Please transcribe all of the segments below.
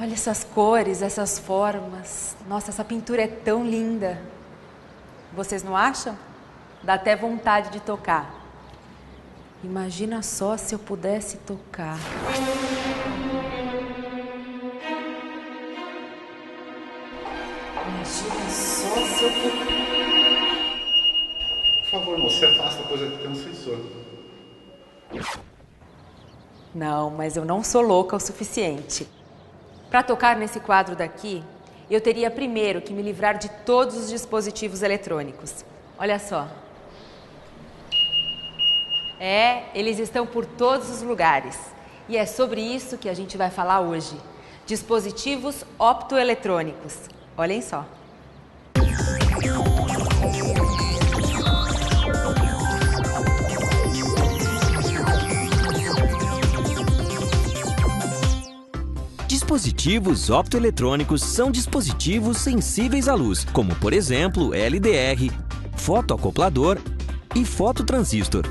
Olha essas cores, essas formas. Nossa, essa pintura é tão linda. Vocês não acham? Dá até vontade de tocar. Imagina só se eu pudesse tocar. Imagina só se eu pudesse... Por favor, moço, se afasta, pois aqui tem um sensor. Não, mas eu não sou louca o suficiente. Para tocar nesse quadro daqui, eu teria primeiro que me livrar de todos os dispositivos eletrônicos. Olha só. Eles estão por todos os lugares. E é sobre isso que a gente vai falar hoje. Dispositivos optoeletrônicos. Olhem só. Dispositivos optoeletrônicos são dispositivos sensíveis à luz, como por exemplo LDR, fotoacoplador e fototransistor.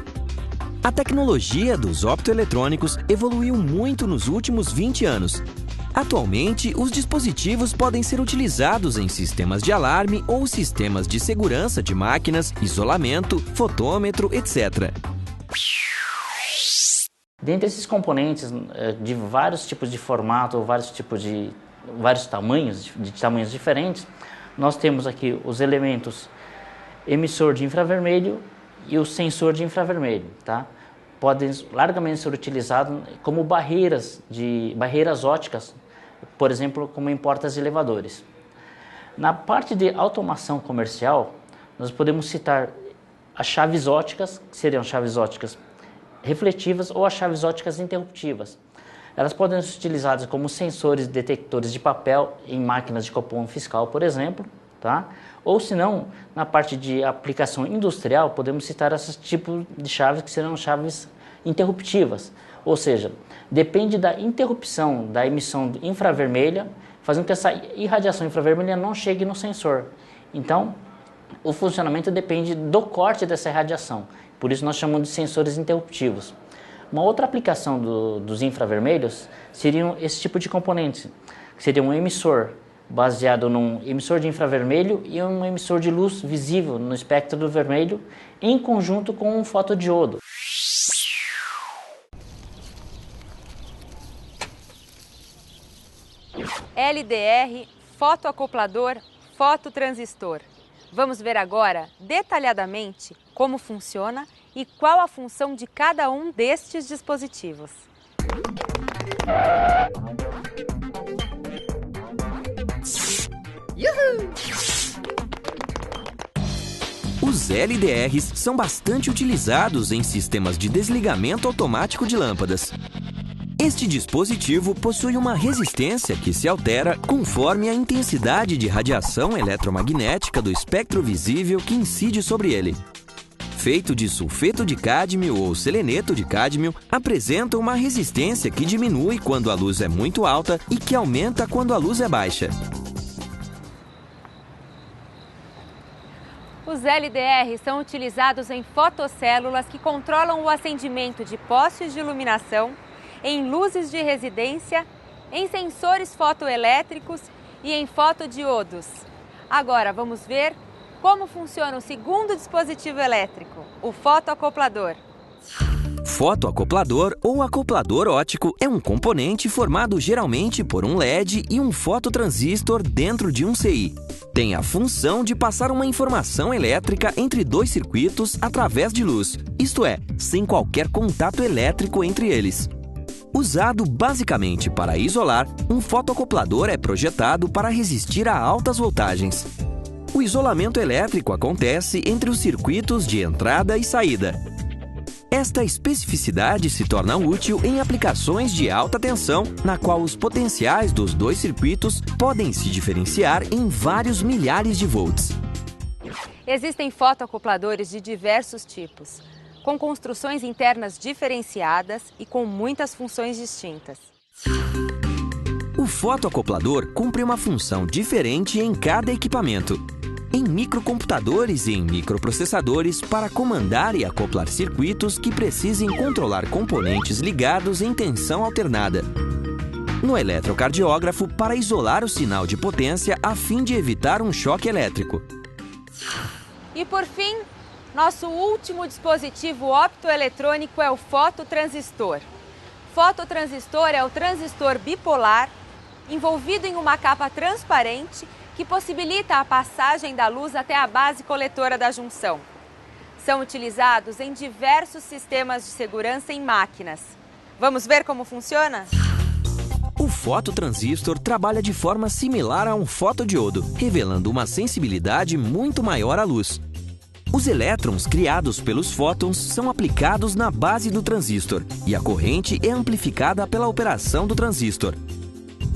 A tecnologia dos optoeletrônicos evoluiu muito nos últimos 20 anos. Atualmente, os dispositivos podem ser utilizados em sistemas de alarme ou sistemas de segurança de máquinas, isolamento, fotômetro, etc. Dentre esses componentes de vários tipos de formato, vários tamanhos, de tamanhos diferentes, nós temos aqui os elementos emissor de infravermelho e o sensor de infravermelho, tá? Podem largamente ser utilizados como barreiras óticas, por exemplo, como em portas de elevadores. Na parte de automação comercial, nós podemos citar as chaves óticas, que seriam chaves óticas refletivas ou as chaves óticas interruptivas. Elas podem ser utilizadas como sensores detectores de papel em máquinas de cupom fiscal, por exemplo, tá? Ou se não, na parte de aplicação industrial, podemos citar esses tipos de chaves que serão chaves interruptivas, ou seja, depende da interrupção da emissão infravermelha, fazendo que essa irradiação infravermelha não chegue no sensor. Então, o funcionamento depende do corte dessa irradiação. Por isso nós chamamos de sensores interruptivos. Uma outra aplicação dos infravermelhos seriam esse tipo de componentes, que seria um emissor baseado num emissor de infravermelho e um emissor de luz visível no espectro do vermelho, em conjunto com um fotodiodo. LDR, fotoacoplador, fototransistor. Vamos ver agora, detalhadamente, como funciona e qual a função de cada um destes dispositivos. Uhul! Os LDRs são bastante utilizados em sistemas de desligamento automático de lâmpadas. Este dispositivo possui uma resistência que se altera conforme a intensidade de radiação eletromagnética do espectro visível que incide sobre ele. Feito de sulfeto de cádmio ou seleneto de cádmio, apresenta uma resistência que diminui quando a luz é muito alta e que aumenta quando a luz é baixa. Os LDR são utilizados em fotocélulas que controlam o acendimento de postes de iluminação, em luzes de residência, em sensores fotoelétricos e em fotodiodos. Agora vamos ver como funciona o segundo dispositivo elétrico, o fotoacoplador. Fotoacoplador ou acoplador óptico é um componente formado geralmente por um LED e um fototransistor dentro de um CI. Tem a função de passar uma informação elétrica entre dois circuitos através de luz, isto é, sem qualquer contato elétrico entre eles. Usado basicamente para isolar, um fotoacoplador é projetado para resistir a altas voltagens. O isolamento elétrico acontece entre os circuitos de entrada e saída. Esta especificidade se torna útil em aplicações de alta tensão, na qual os potenciais dos dois circuitos podem se diferenciar em vários milhares de volts. Existem fotoacopladores de diversos tipos, com construções internas diferenciadas e com muitas funções distintas. O fotoacoplador cumpre uma função diferente em cada equipamento. Em microcomputadores e em microprocessadores para comandar e acoplar circuitos que precisem controlar componentes ligados em tensão alternada. no eletrocardiógrafo para isolar o sinal de potência a fim de evitar um choque elétrico. E por fim, nosso último dispositivo optoeletrônico é o fototransistor. Fototransistor é o transistor bipolar envolvido em uma capa transparente que possibilita a passagem da luz até a base coletora da junção. São utilizados em diversos sistemas de segurança em máquinas. Vamos ver como funciona? O fototransistor trabalha de forma similar a um fotodiodo, revelando uma sensibilidade muito maior à luz. Os elétrons criados pelos fótons são aplicados na base do transistor e a corrente é amplificada pela operação do transistor.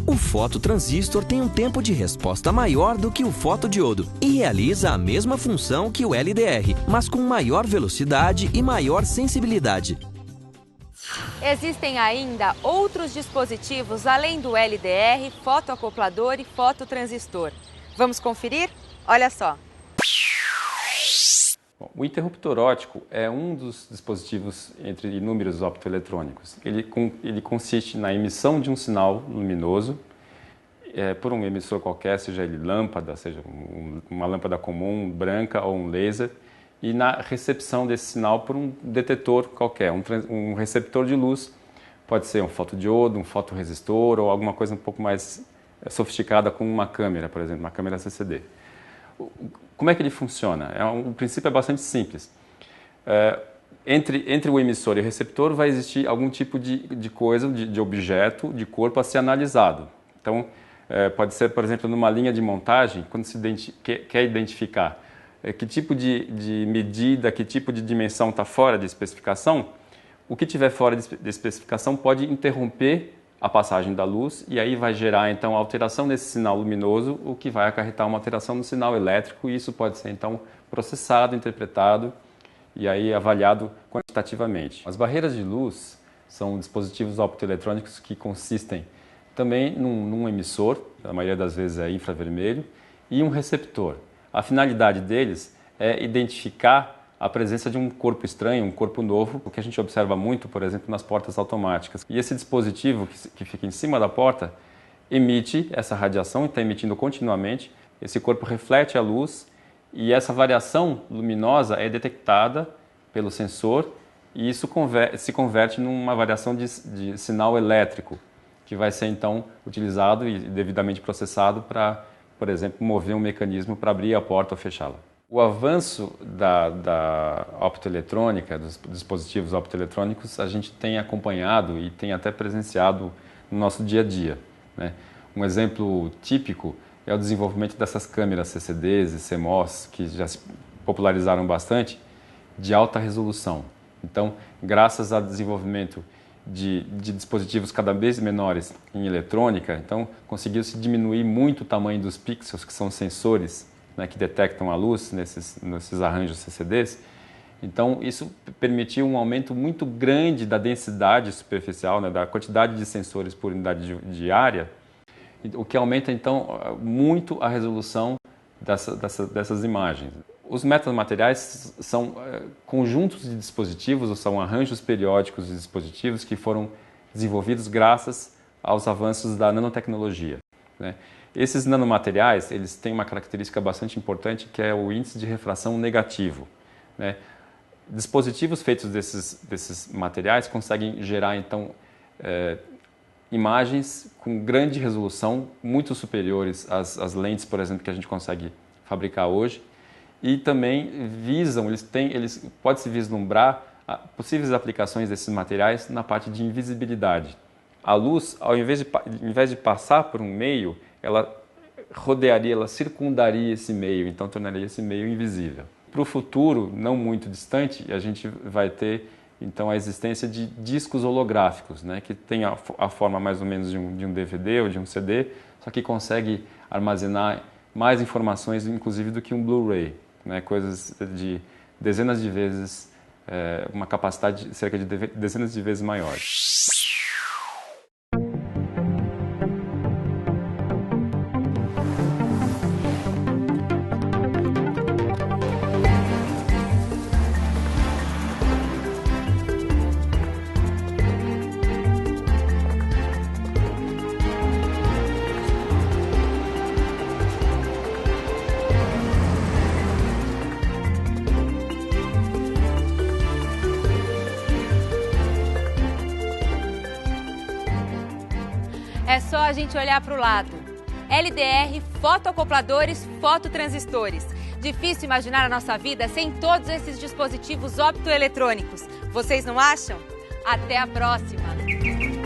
O fototransistor tem um tempo de resposta maior do que o fotodiodo e realiza a mesma função que o LDR, mas com maior velocidade e maior sensibilidade. Existem ainda outros dispositivos além do LDR, fotoacoplador e fototransistor. Vamos conferir? Olha só. O interruptor óptico é um dos dispositivos entre inúmeros optoeletrônicos. Ele consiste na emissão de um sinal luminoso por um emissor qualquer, seja ele lâmpada, seja uma lâmpada comum, branca ou um laser, e na recepção desse sinal por um detetor qualquer, um receptor de luz. Pode ser um fotodiodo, um fotoresistor ou alguma coisa um pouco mais sofisticada como uma câmera, por exemplo, uma câmera CCD. Como é que ele funciona? O princípio é bastante simples. Entre o emissor e o receptor vai existir algum tipo de coisa, de objeto, de corpo a ser analisado. Então, pode ser, por exemplo, numa linha de montagem, quando se quer identificar que tipo de medida, que tipo de dimensão está fora de especificação, o que estiver fora de especificação pode interromper a passagem da luz e aí vai gerar então a alteração nesse sinal luminoso, o que vai acarretar uma alteração no sinal elétrico e isso pode ser então processado, interpretado e aí avaliado quantitativamente. As barreiras de luz são dispositivos optoeletrônicos que consistem também num emissor, na maioria das vezes é infravermelho, e um receptor. A finalidade deles é identificar a presença de um corpo estranho, um corpo novo, o que a gente observa muito, por exemplo, nas portas automáticas. E esse dispositivo que fica em cima da porta emite essa radiação, está emitindo continuamente, esse corpo reflete a luz e essa variação luminosa é detectada pelo sensor e isso se converte numa variação de sinal elétrico, que vai ser então utilizado e devidamente processado para, por exemplo, mover um mecanismo para abrir a porta ou fechá-la. O avanço da optoeletrônica, dos dispositivos optoeletrônicos, a gente tem acompanhado e tem até presenciado no nosso dia a dia, né? Um exemplo típico é o desenvolvimento dessas câmeras CCDs e CMOS, que já se popularizaram bastante, de alta resolução. Então, graças ao desenvolvimento de dispositivos cada vez menores em eletrônica, então conseguiu-se diminuir muito o tamanho dos pixels, que são sensores, né, que detectam a luz nesses arranjos CCDs. Então, isso permitiu um aumento muito grande da densidade superficial, né, da quantidade de sensores por unidade de área, o que aumenta, então, muito a resolução dessas imagens. Os metamateriais são conjuntos de dispositivos, ou são arranjos periódicos de dispositivos que foram desenvolvidos graças aos avanços da nanotecnologia, né? Esses nanomateriais, eles têm uma característica bastante importante, que é o índice de refração negativo, né? Dispositivos feitos desses materiais conseguem gerar, então, imagens com grande resolução, muito superiores às lentes, por exemplo, que a gente consegue fabricar hoje, e também pode-se vislumbrar possíveis aplicações desses materiais na parte de invisibilidade. A luz, ao invés de passar por um meio, ela rodearia, ela circundaria esse meio, então tornaria esse meio invisível. Para o futuro, não muito distante, a gente vai ter então a existência de discos holográficos, né, que tem a forma mais ou menos de um DVD ou de um CD, só que consegue armazenar mais informações, inclusive, do que um Blu-ray, né, coisas de dezenas de vezes, uma capacidade de cerca de dezenas de vezes maior. a gente olhar para o lado. LDR, fotoacopladores, fototransistores. Difícil imaginar a nossa vida sem todos esses dispositivos optoeletrônicos. Vocês não acham? Até a próxima!